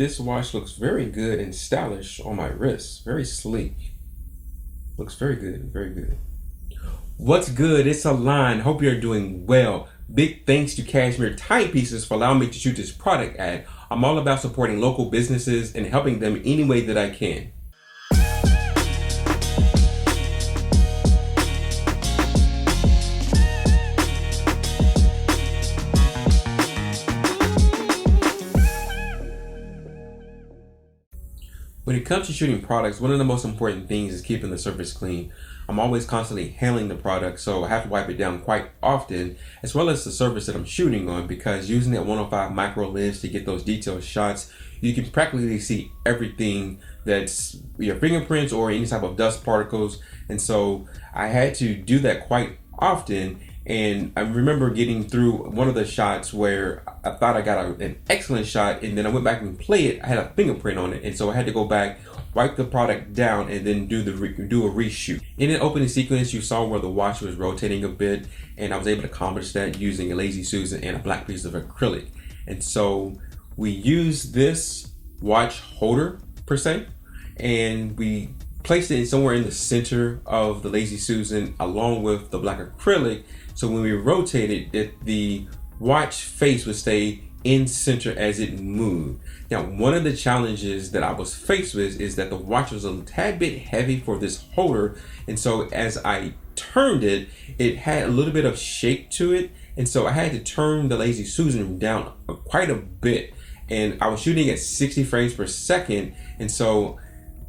This watch looks very good and stylish on my wrist. Very sleek. Looks very good, very good. What's good? It's Aalon. Hope you're doing well. Big thanks to Cashmere Timepieces for allowing me to shoot this product ad. I'm all about supporting local businesses and helping them any way that I can. When it comes to shooting products, one of the most important things is keeping the surface clean. I'm always constantly handling the product, so I have to wipe it down quite often, as well as the surface that I'm shooting on, because using that 105 macro lens to get those detailed shots, you can practically see everything that's your fingerprints or any type of dust particles. And so I had to do that quite often. And I remember getting through one of the shots where I thought I got an excellent shot, and then I went back and played it. I had a fingerprint on it, and so I had to go back, wipe the product down, and then do a reshoot. In the opening sequence, you saw where the watch was rotating a bit, and I was able to accomplish that using a Lazy Susan and a black piece of acrylic. And so we used this watch holder per se, and we placed it somewhere in the center of the Lazy Susan along with the black acrylic. So when we rotated it, the watch face would stay in center as it moved. Now, one of the challenges that I was faced with is that the watch was a tad bit heavy for this holder. And so as I turned it, it had a little bit of shake to it. And so I had to turn the Lazy Susan down quite a bit. And I was shooting at 60 frames per second. And so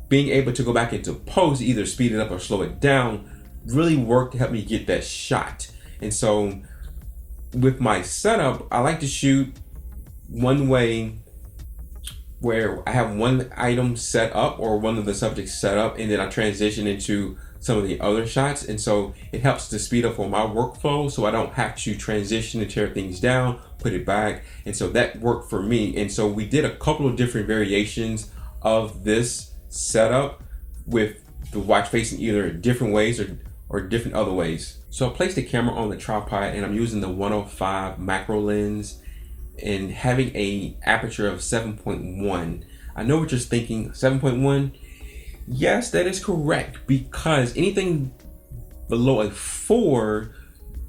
being able to go back into post, either speed it up or slow it down, really worked to help me get that shot. And so with my setup, I like to shoot one way where I have one item set up or one of the subjects set up, and then I transition into some of the other shots. And so it helps to speed up on my workflow, so I don't have to transition and tear things down, put it back. And so that worked for me. And so we did a couple of different variations of this setup with the watch facing either different ways or different other ways. So I placed the camera on the tripod, and I'm using the 105 macro lens and having a aperture of 7.1. I know what you're thinking, 7.1? Yes, that is correct, because anything below a 4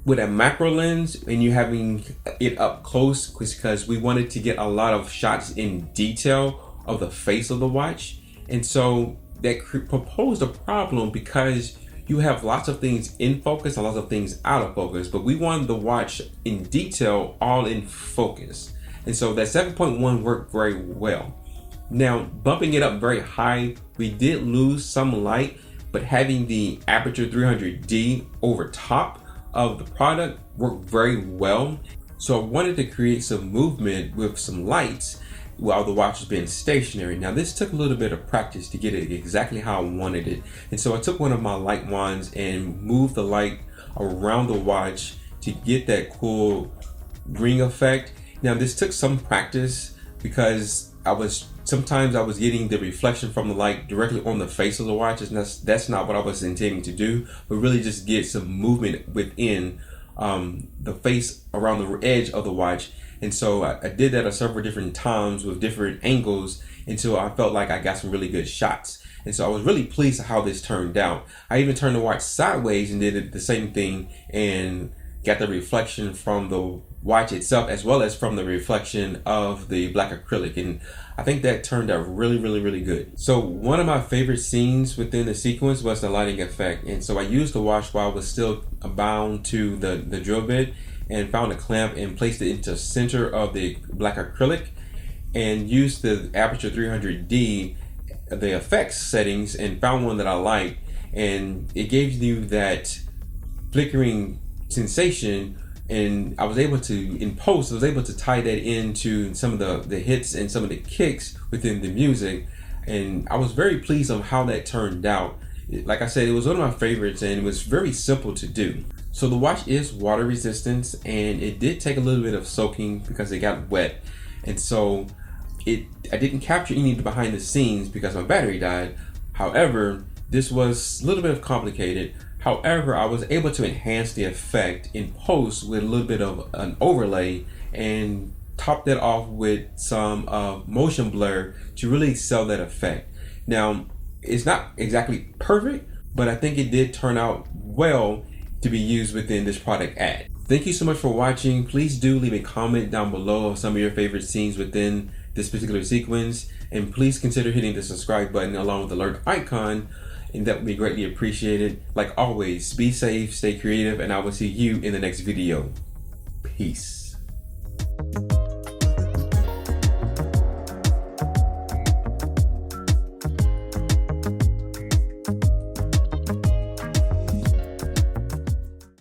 with a macro lens and you having it up close, because we wanted to get a lot of shots in detail of the face of the watch. And so that proposed a problem, because you have lots of things in focus and lots of things out of focus, but we wanted the watch in detail all in focus. And so that 7.1 worked very well. Now, bumping it up very high, we did lose some light, but having the aperture 300D over top of the product worked very well. So I wanted to create some movement with some lights while the watch was being stationary. Now, this took a little bit of practice to get it exactly how I wanted it. And so I took one of my light wands and moved the light around the watch to get that cool ring effect. Now, this took some practice, because sometimes I was getting the reflection from the light directly on the face of the watch, and that's not what I was intending to do, but really just get some movement within the face around the edge of the watch. And so I did that several different times with different angles until I felt like I got some really good shots. And so I was really pleased with how this turned out. I even turned the watch sideways and did the same thing and got the reflection from the watch itself, as well as from the reflection of the black acrylic. And I think that turned out really, really, really good. So one of my favorite scenes within the sequence was the lighting effect. And so I used the watch while I was still bound to the drill bit, and found a clamp and placed it into the center of the black acrylic, and used the aperture 300D, the effects settings, and found one that I liked. And it gave you that flickering sensation, and I was able to, in post, I was able to tie that into some of the hits and some of the kicks within the music. And I was very pleased on how that turned out. Like I said, it was one of my favorites, and it was very simple to do. So the watch is water resistant, and it did take a little bit of soaking because it got wet. And so I didn't capture any behind the scenes because my battery died. However, this was a little bit complicated. However, I was able to enhance the effect in post with a little bit of an overlay and topped it off with some motion blur to really sell that effect. Now, it's not exactly perfect, but I think it did turn out well to be used within this product ad. Thank you so much for watching. Please do leave a comment down below of some of your favorite scenes within this particular sequence, and please consider hitting the subscribe button along with the alert icon, and that would be greatly appreciated. Like always, be safe, stay creative, and I will see you in the next video. Peace.